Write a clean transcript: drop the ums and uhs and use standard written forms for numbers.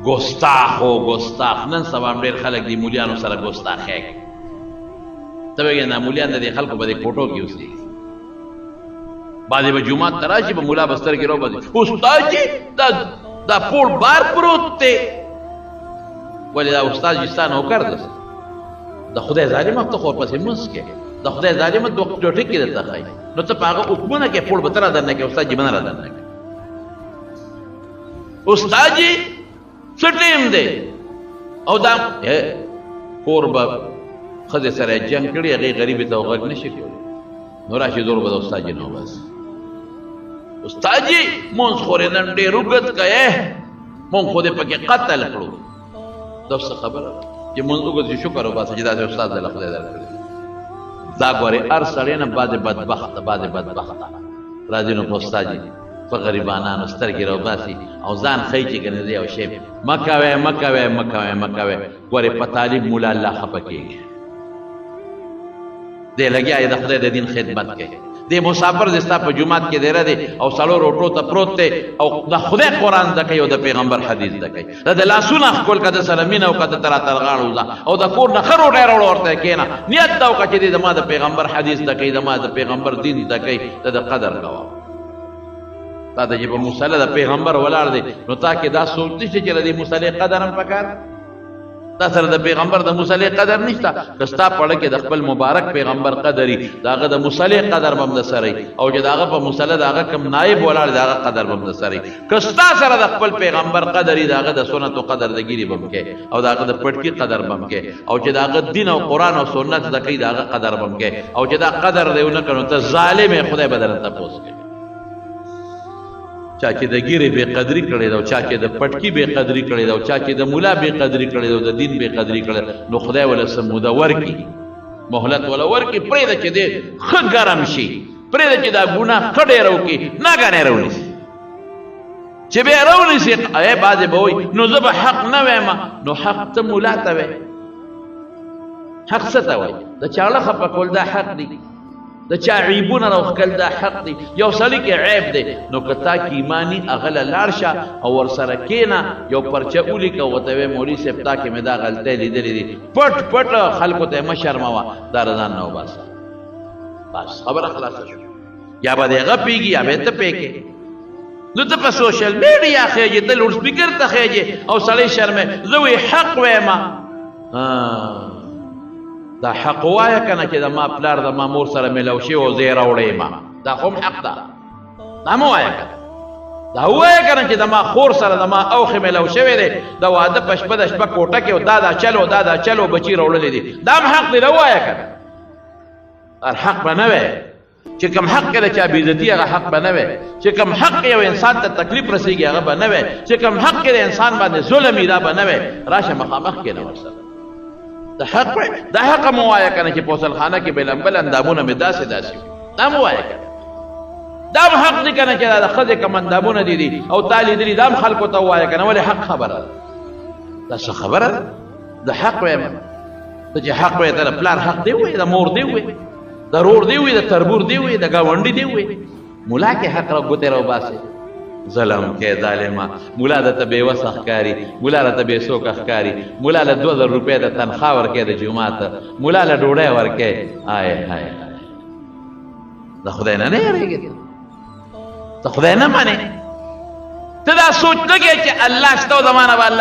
ګستاخ او ګستاخ. نن سبا ډېر خلک دي مولیانو سره ګستاخی کوي. ته وایې نه مولیان د دې خلکو په دې کوټو کې اوسېږي. بعضې به جومات ته راشي په ملا به سترګې راوباسي، استاد جي دا پوړ بار پروت دی. ولې دا استاد جي ستا نوکر دی. د خدای ظالمه ته خو ورپسې مونځ کې د خدای ظالمه ډوټۍ کې درته ښایي، نو ته په هغه حکمونه کې پوړ به ته را درنه کې، استاد جي به نه را درنه کې. استاد جي څه ټیم دی او دا کور به ښځې سره جنګ کړي، هغې غریبې ته غږ نه شي کولی، نو راشي زور به د استاد جي نه وباسي. استاد جي مونځ خو دې نن ډېر اوږد کوې، مونږ خو دې پکې قتل کړو. دا څه خبره ده چې مونځ اوږد شي، شکر وباسه چې داسې استاد دله خدای درکړی. دا ګورې هر سړی نه بعضې بدبخته راځي نو په استاد جي په غریبانانو سترګې راوباسي او ځان ښیي چې که نه دی یو شی مه کوئ مه کوئ مه کوئ مه کوئ. ګورې په طالب مولا الله خفه کېږي، دی لګیا یې د خدای د دین خدمت کوي. دی مسافر دی ستا په جومات کې دیره دی او څلور روټو ته پروت دی او د خدای قرآن زده کوي او د پیغمبر حدیث زده کوي. د لاسونه ښکل که د سره مینه وکړه د ته راته غاړه وځه او د کور نه ښه روټۍ راوړه ورته کښېنه، نیت دا وکړه چې دی زما د پیغمبر حدیث زده کوي، زما د پیغمبر دین زده کوي، ته د قدر کوه. تا ته چې په مصلی د پیغمبر ولاړ دی نو تا کې دا سوچ نشته چې د دې مصلی قدر هم پکار، تا سره د پیغمبر د مصلی قدر نشته. که ستا پړه کې د خپل مبارک پیغمبر قدر وي، د هغه د مصلی قدر به هم د سره وي، او چې د هغه په مصلی د هغه کوم نایب ولاړ د هغه قدر به هم د سره وي. که ستا سره د خپل پیغمبر قدر وي، د هغه د سنتو قدر د ګیري به هم کوې او د هغه د پټکي قدر به هم کوې، او چې د هغه دین او قرآن او سنت زده کوي د هغه قدر به هم کوې، او چې دا قدر دی ونه کړو ته ظالم یې، خدای به درنه تپوس کوي. چا چې د ګیرې بې قدري کړې ده او چا چې د پټکي بې قدري کړې ده او چا چې د ملا بې قدري کړې ده او د دین بې قدري کړې ده، نو خدای وله څه موده ورکړي، مهلت وله ورکړي، پرېږده چې دی ښه ګرم شي، پرېږده چې دا ګناه ښه ډېره وکړي، ناګانې راونیسي. چې بیا راونیسي بعضې به وایي نو زه به حق نه وایم، نو حق ته ملا ته وایي. حق څه ته وایي؟ د چاړه خفه کول دا حق دی، د چا عیبونه راوښکل دا حق دی. یو سړي کې عیب دی، نو که تا کې ایماني هغه له لاړ شه او ورسره کښېنه، یو پرچه ولیکه، ورته وایې مولوي صاحب تا کې مې دا غلطۍ لیدلې دي، پټ پټ خلکو ته یې مه شرموه، دا رضان نه وباسه، بس خبره خلاصه شو. یا به دې هغه پوهېږي یا به یې ته پوهېږې. نو ته په سوشل میډیا خېږې، ته لوډ سپیکر ته خېږې او سړی شرمې. زه وایي حق وایم، دا حق وایه که نه چې د ما پلار د ما مور سره میلاو شوی او زه یې راوړی ما، دا خو هم حق ده، دا مه وایه که نه. دا ووایه که نه چې د ما خور سره د ما اوښې میلاو شوی دی، د واده په شپه د شپه کوټه کې دا دا چل او دا دا چل او بچي راوړلی دي، دا هم حق دی، دا ووایه که نه. حق به نه وی چې کوم حق کې د چا بېعزتي هغه حق به نه وی، چې کوم حق یو انسان ته تکلیف رسېږي هغه به نه وی، چې کوم حق کې د انسان باندې ظلم وي دا به نه وی. راشه مخامخ کښېنه ورسره، د حق وایي، د حق مه وایه که نه چې په غسلخانه کې بېلمبل اندامونه مې داسې داسې وي، دا مه وایه که نه. دا هم حق دی که نه چې دا د ښځې کوم اندامونه دي او تا لیدلي، دا هم خلکو ته ووایه که نه، ولې حق خبره ده، دا څه خبره ده؟ د حق وایم، ته چې حق وایې ته د پلار حق دی وایې، د مور دی وایې، د رور دی وایې، د تربور دی وایې، د ګاونډي دی وایې. ملا کې حق را ګوتې راوباسې، ظلم کې ظالمه، ملا درته بېوسه ښکاري، ملا راته بېڅوکه ښکاري، ملا له 2000 روپۍ د تنخوا ورکوې د جومات، ملا له ډوډۍ ورکوې. هاي هاي هاي، د خدای نه نه یېرېږې، ته خدای نه منې، ته دا سوچ نه کوې چې الله شته او زما نه به الله